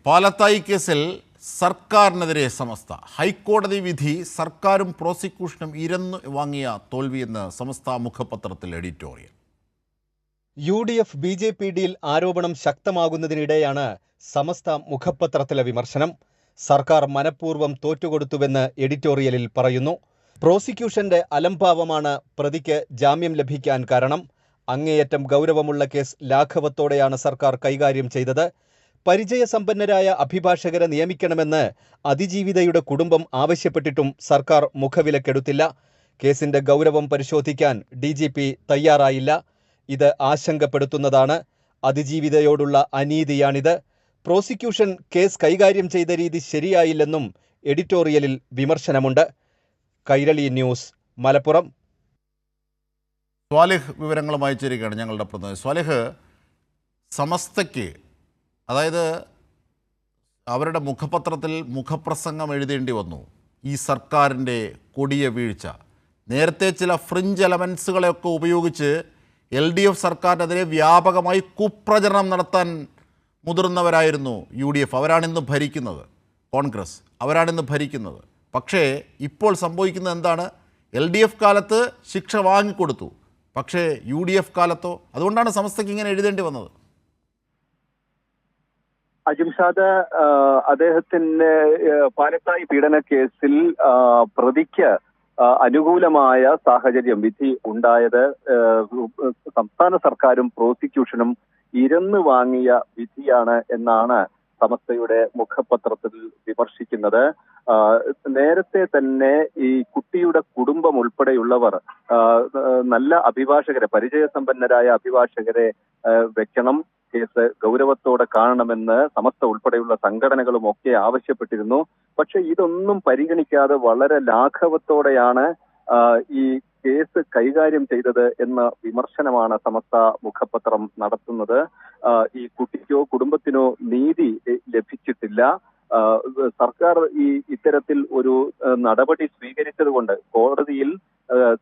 പാലത്തായി കേസിൽ സർക്കാരിനെതിരെ സമസ്ത. ഹൈക്കോടതി വിധി സർക്കാരും പ്രോസിക്യൂഷനും ഇരന്നു വാങ്ങിയ തോൽവിയെന്ന് സമസ്ത മുഖപത്രത്തിൽ എഡിറ്റോറിയൽ. UDF BJP ഡീൽ ആരോപണം ശക്തമാകുന്നതിനിടെയാണ് സമസ്ത മുഖപത്രത്തിലെ വിമർശനം. സർക്കാർ മനഃപൂർവ്വം തോറ്റുകൊടുത്തുവെന്ന് എഡിറ്റോറിയലിൽ പറയുന്നു. പ്രോസിക്യൂഷന്റെ അലംഭാവമാണ് പ്രതിക്ക് ജാമ്യം ലഭിക്കാൻ കാരണം. അങ്ങേയറ്റം ഗൗരവമുള്ള കേസ് ലാഘവത്തോടെയാണ് സർക്കാർ കൈകാര്യം ചെയ്തത്. പരിചയസമ്പന്നരായ അഭിഭാഷകരെ നിയമിക്കണമെന്ന് അതിജീവിതയുടെ കുടുംബം ആവശ്യപ്പെട്ടിട്ടും സർക്കാർ മുഖവിലക്കെടുത്തില്ല. കേസിന്റെ ഗൗരവം പരിശോധിക്കാൻ DGP തയ്യാറായില്ല. ഇത് ആശങ്കപ്പെടുത്തുന്നതാണ്. അതിജീവിതയോടുള്ള അനീതിയാണിത്. പ്രോസിക്യൂഷൻ കേസ് കൈകാര്യം ചെയ്ത രീതി ശരിയായില്ലെന്നും എഡിറ്റോറിയലിൽ വിമർശനമുണ്ട്. കൈരളി ന്യൂസ്, മലപ്പുറം. സ്വാലിഹ് വിവരങ്ങളുമായി ചേരുകയാണ് ഞങ്ങളുടെ പ്രതിനിധി. സ്വാലിഹ്, സമസ്തയ്ക്ക്, അതായത് അവരുടെ മുഖപത്രത്തിൽ മുഖപ്രസംഗം എഴുതേണ്ടി വന്നു. ഈ സർക്കാരിൻ്റെ കൊടിയ വീഴ്ച, നേരത്തെ ചില ഫ്രിഞ്ച് എലമെൻസുകളെയൊക്കെ ഉപയോഗിച്ച് LDF സർക്കാരിനെതിരെ വ്യാപകമായി കുപ്രചരണം നടത്താൻ മുതിർന്നവരായിരുന്നു UDF. അവരാണിന്ന് ഭരിക്കുന്നത്, കോൺഗ്രസ് അവരാണിന്ന് ഭരിക്കുന്നത്. പക്ഷേ ഇപ്പോൾ സംഭവിക്കുന്നത് എന്താണ്? LDF കാലത്ത് ശിക്ഷ വാങ്ങിക്കൊടുത്തു, പക്ഷേ UDF കാലത്തോ? അതുകൊണ്ടാണ് സമസ്തയ്ക്ക് ഇങ്ങനെ എഴുതേണ്ടി വന്നത്. അജിംഷാദ്, അദ്ദേഹത്തിന്റെ പാലത്തായി പീഡന കേസിൽ പ്രതിക്ക് അനുകൂലമായ സാഹചര്യം, വിധി ഉണ്ടായത് സംസ്ഥാന സർക്കാരും പ്രോസിക്യൂഷനും ഇരന്നു വാങ്ങിയ വിധിയാണ് എന്നാണ് സമസ്തയുടെ മുഖപത്രത്തിൽ വിമർശിക്കുന്നത്. നേരത്തെ തന്നെ ഈ കുട്ടിയുടെ കുടുംബം ഉൾപ്പെടെയുള്ളവർ നല്ല അഭിഭാഷകരെ, പരിചയസമ്പന്നരായ അഭിഭാഷകരെ വെക്കണം, കേസ് ഗൗരവത്തോടെ കാണണമെന്ന് സമസ്ത ഉൾപ്പെടെയുള്ള സംഘടനകളും ഒക്കെ ആവശ്യപ്പെട്ടിരുന്നു. പക്ഷെ ഇതൊന്നും പരിഗണിക്കാതെ വളരെ ലാഘവത്തോടെയാണ് ഈ കേസ് കൈകാര്യം ചെയ്തത് എന്ന വിമർശനമാണ് സമസ്ത മുഖപത്രം നടത്തുന്നത്. ഈ കുട്ടിക്കോ കുടുംബത്തിനോ നീതി ലഭിച്ചിട്ടില്ല. സർക്കാർ ഇത്തരത്തിൽ ഒരു നടപടി സ്വീകരിച്ചത് കൊണ്ട് കോടതിയിൽ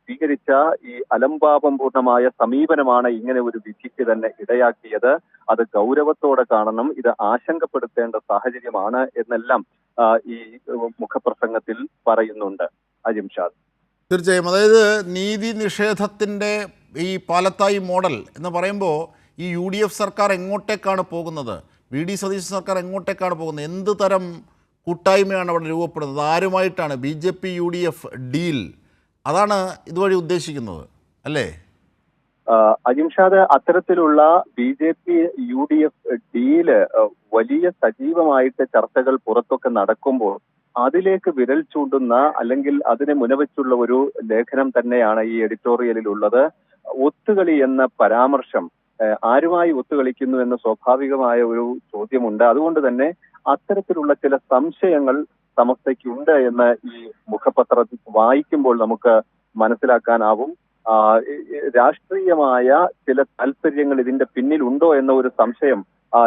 സ്വീകരിച്ച ഈ അലംഭാവപൂർണമായ സമീപനമാണ് ഇങ്ങനെ ഒരു വിധിക്ക് തന്നെ ഇടയാക്കിയത്. അത് ഗൗരവത്തോടെ കാണണം, ഇത് ആശങ്കപ്പെടുത്തേണ്ട സാഹചര്യമാണ് എന്നെല്ലാം ഈ മുഖപ്രസംഗത്തിൽ പറയുന്നുണ്ട്. അജിംഷാദ്, തീർച്ചയായും. അതായത് നീതി നിഷേധത്തിൻ്റെ ഈ പാലത്തായി മോഡൽ എന്ന് പറയുമ്പോൾ ഈ UDF സർക്കാർ എങ്ങോട്ടേക്കാണ് പോകുന്നത്? VD സതീശൻ സർക്കാർ എങ്ങോട്ടേക്കാണ് പോകുന്നത്? എന്ത് തരം കൂട്ടായ്മയാണ് അവിടെ രൂപപ്പെടുന്നത്? ആരുമായിട്ടാണ്? BJP UDF ഡീൽ, അതാണ് ഇതുവഴി ഉദ്ദേശിക്കുന്നത് അല്ലേ? അജിംഷാദ്, അത്തരത്തിലുള്ള BJP UDF ഡീല് വലിയ സജീവമായിട്ട് ചർച്ചകൾ പുറത്തൊക്കെ നടക്കുമ്പോൾ അതിലേക്ക് വിരൽ ചൂണ്ടുന്ന അല്ലെങ്കിൽ അതിനെ മുനവെച്ചുള്ള ഒരു ലേഖനം തന്നെയാണ് ഈ എഡിറ്റോറിയലിൽ ഉള്ളത്. ഒത്തുകളി എന്ന പരാമർശം, ആരുമായി ഒത്തുകളിക്കുന്നു എന്ന സ്വാഭാവികമായ ഒരു ചോദ്യമുണ്ട്. അതുകൊണ്ട് തന്നെ അത്തരത്തിലുള്ള ചില സംശയങ്ങൾ സമസ്തയ്ക്കുണ്ട് എന്ന് ഈ മുഖപത്രത്തിൽ വായിക്കുമ്പോൾ നമുക്ക് മനസ്സിലാക്കാനാവും. രാഷ്ട്രീയമായ ചില താല്പര്യങ്ങൾ ഇതിന്റെ പിന്നിലുണ്ടോ എന്ന ഒരു സംശയം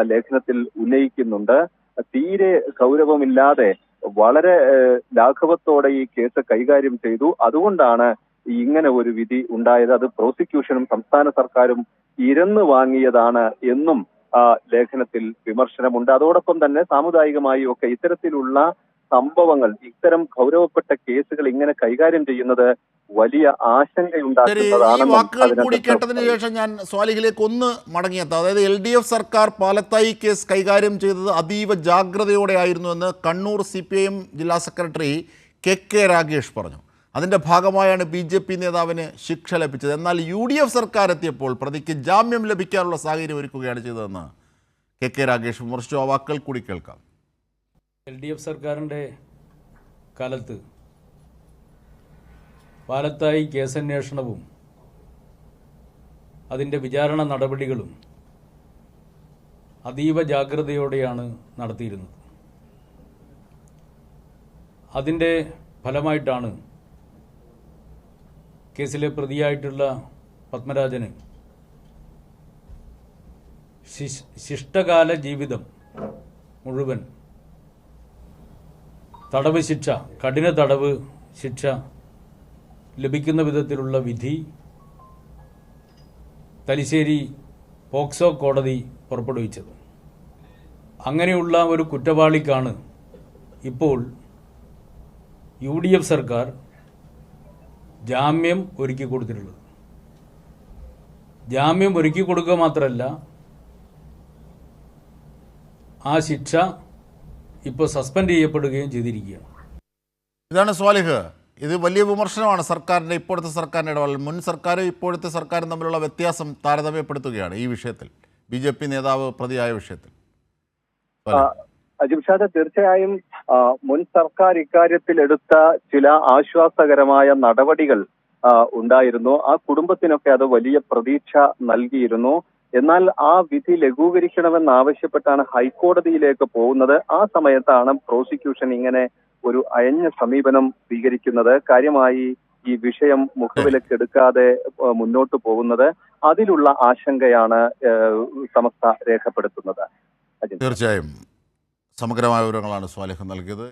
ലേഖനത്തിൽ ഉന്നയിക്കുന്നുണ്ട്. തീരെ ഗൗരവമില്ലാതെ വളരെ ലാഘവത്തോടെ ഈ കേസ് കൈകാര്യം ചെയ്തു. അതുകൊണ്ടാണ് ഇങ്ങനെ ഒരു വിധി ഉണ്ടായത്. അത് പ്രോസിക്യൂഷനും സംസ്ഥാന സർക്കാരും ഇരന്നു വാങ്ങിയതാണ് എന്നും ലേഖനത്തിൽ വിമർശനമുണ്ട്. അതോടൊപ്പം തന്നെ സാമുദായികമായി ഒക്കെ ഇത്തരത്തിലുള്ള സംഭവങ്ങൾ, ഇത്തരം ഗൗരവപ്പെട്ട കേസുകൾ ഇങ്ങനെ കൈകാര്യം ചെയ്യുന്നത് വലിയ ആശങ്കയുണ്ടാക്കുന്നതാണെന്നും. വാക്കുകൾ കൂടി കേട്ടതിന് ശേഷം ഞാൻ സ്വാലിഹിലേക്ക് ഒന്ന് മടങ്ങിയെത്താം. അതായത് LDF സർക്കാർ പാലത്തായി കേസ് കൈകാര്യം ചെയ്തത് അതീവ ജാഗ്രതയോടെയായിരുന്നുവെന്ന് കണ്ണൂർ CPIM ജില്ലാ സെക്രട്ടറി KK രാഗേഷ് പറഞ്ഞു. അതിൻ്റെ ഭാഗമായാണ് BJP നേതാവിന് ശിക്ഷ ലഭിച്ചത്. എന്നാൽ UDF സർക്കാർ എത്തിയപ്പോൾ പ്രതിക്ക് ജാമ്യം ലഭിക്കാനുള്ള സാഹചര്യം ഒരുക്കുകയാണ് ചെയ്തതെന്ന് KK രാഗേഷ് വിമർശിച്ചു. ആ വാക്കുകൾ കൂടി കേൾക്കാം. LDF സർക്കാരിൻ്റെ കാലത്ത് പാലത്തായി കേസന്വേഷണവും അതിൻ്റെ വിചാരണ നടപടികളും അതീവ ജാഗ്രതയോടെയാണ് നടത്തിയിരുന്നത്. അതിൻ്റെ ഫലമായിട്ടാണ് കേസിലെ പ്രതിയായിട്ടുള്ള പത്മരാജന് ശിഷ്ടകാല ജീവിതം മുഴുവൻ തടവ് ശിക്ഷ, കഠിന തടവ് ശിക്ഷ ലഭിക്കുന്ന വിധത്തിലുള്ള വിധി തലശ്ശേരി പോക്സോ കോടതി പുറപ്പെടുവിച്ചത്. അങ്ങനെയുള്ള ഒരു കുറ്റവാളിക്കാണ് ഇപ്പോൾ UDF സർക്കാർ ജാമ്യം ഒരുക്കി കൊടുത്തിട്ടുള്ളത്. ജാമ്യം ഒരുക്കി കൊടുക്കുക മാത്രമല്ല, ആ ശിക്ഷ ഇപ്പോൾ സസ്പെൻഡ് ചെയ്യപ്പെടുകയും ചെയ്തിരിക്കുകയാണ്. ഇതാണ് സ്വാലിഹ്, ഇത് വലിയ വിമർശനമാണ് സർക്കാരിൻ്റെ, ഇപ്പോഴത്തെ സർക്കാരിൻ്റെ ഇടപെടൽ. മുൻ സർക്കാരും ഇപ്പോഴത്തെ സർക്കാരും തമ്മിലുള്ള വ്യത്യാസം താരതമ്യപ്പെടുത്തുകയാണ് ഈ വിഷയത്തിൽ, BJP നേതാവ് പ്രതിയായ വിഷയത്തിൽ. അജിംഷാദ്, തീർച്ചയായും മുൻ സർക്കാർ ഇക്കാര്യത്തിൽ എടുത്ത ചില ആശ്വാസകരമായ നടപടികൾ ഉണ്ടായിരുന്നു. ആ കുടുംബത്തിനൊക്കെ അത് വലിയ പ്രതീക്ഷ നൽകിയിരുന്നു. എന്നാൽ ആ വിധി ലഘൂകരിക്കണമെന്നാവശ്യപ്പെട്ടാണ് ഹൈക്കോടതിയിലേക്ക് പോകുന്നത്. ആ സമയത്താണ് പ്രോസിക്യൂഷൻ ഇങ്ങനെ ഒരു അയഞ്ഞ സമീപനം സ്വീകരിക്കുന്നത്, കാര്യമായി ഈ വിഷയം മുഖവിലക്കെടുക്കാതെ മുന്നോട്ട് പോകുന്നത്. അതിലുള്ള ആശങ്കയാണ് സമസ്ത രേഖപ്പെടുത്തുന്നത്. തീർച്ചയായും സമഗ്രമായ വിവരങ്ങളാണ് സ്വാലിഹ് നൽകിയത്.